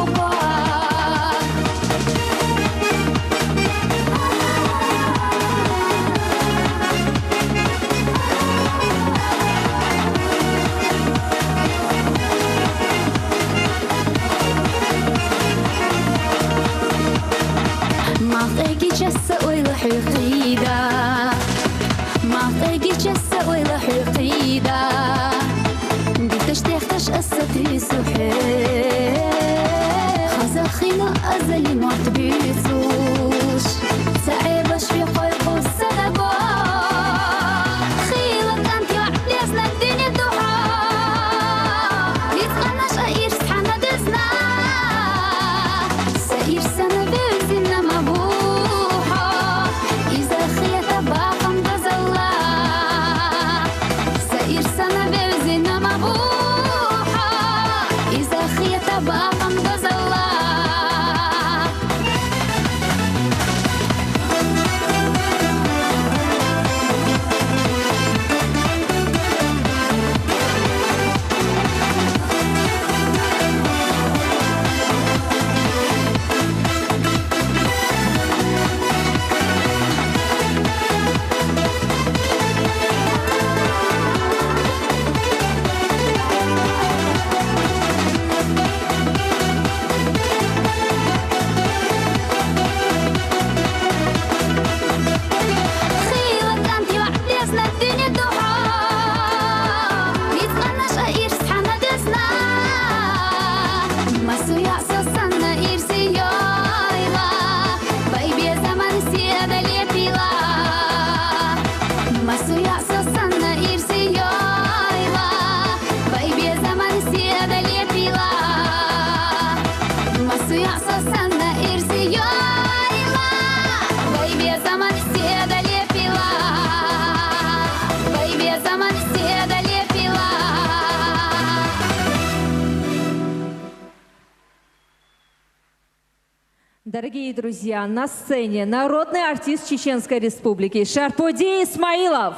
Дорогие друзья, на сцене народный артист Чеченской Республики Шарпуди Исмаилов.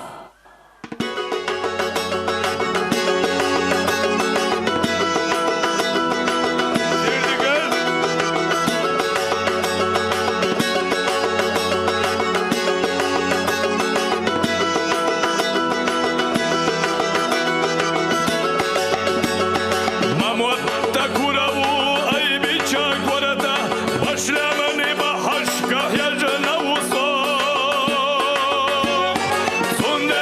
Sunne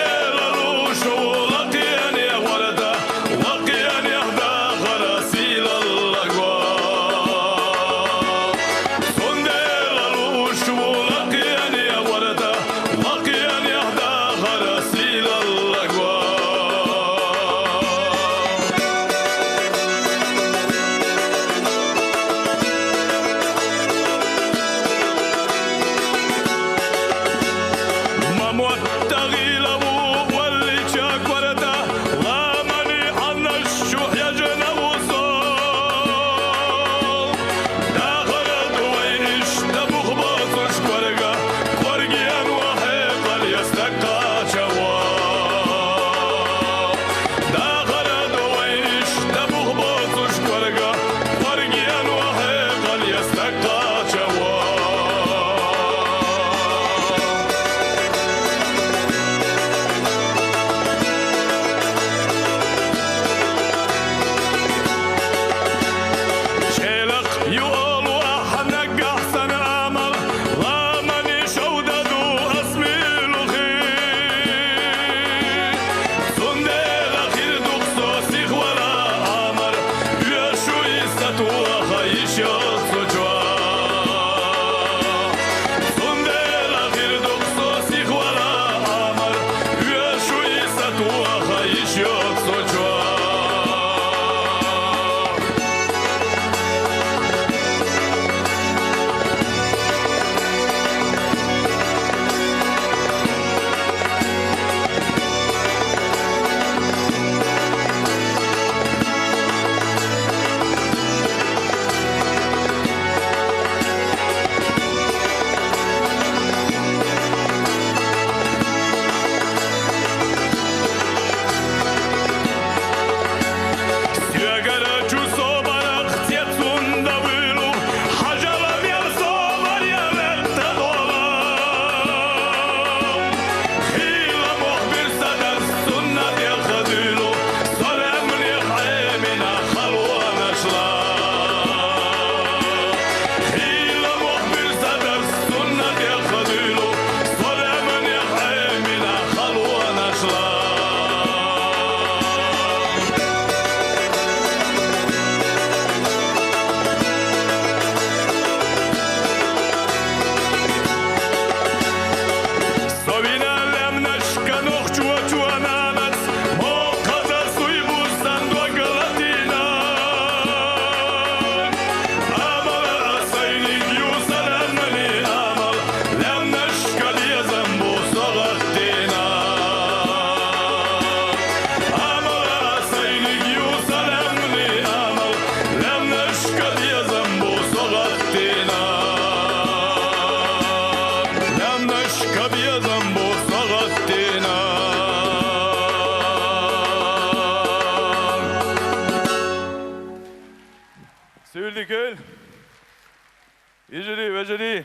Вежери.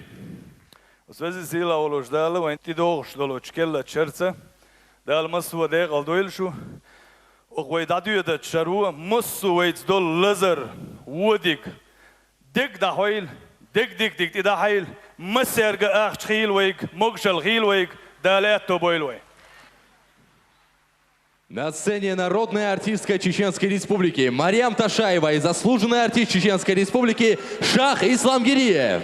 В связи с силой улуждала, ванти догш долочкелла черца, дал массу дек алдойлшу, охвай дадуя чаруа, массу вайц дол лазер, водик, дик да хойл, дик да хойл, массерга ахч хилвейк, могшал хилвейк, далето бойлвей. На сцене народная артистка Чеченской Республики Мариам Ташаева и заслуженный артист Чеченской Республики Шах Исламгириев.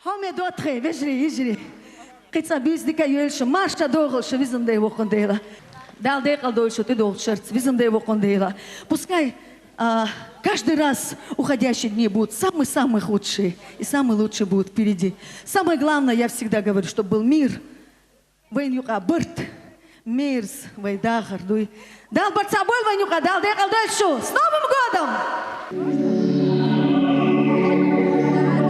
Home dotre, vejri. Qitsa bizdika yelsh, marcha doglsh, vizimday voqondela. Далде колдойшу, ты должен визимдай воқондейла. Пускай каждый раз уходящие дни будут самые-самые худшие, и самые лучшие будут впереди. Самое главное, я всегда говорю, чтобы был мир. Вейнюка бырт, мирс, вейдахар, дуй. Дал бартсабой вейнюка, далде колдойшу. С Новым годом!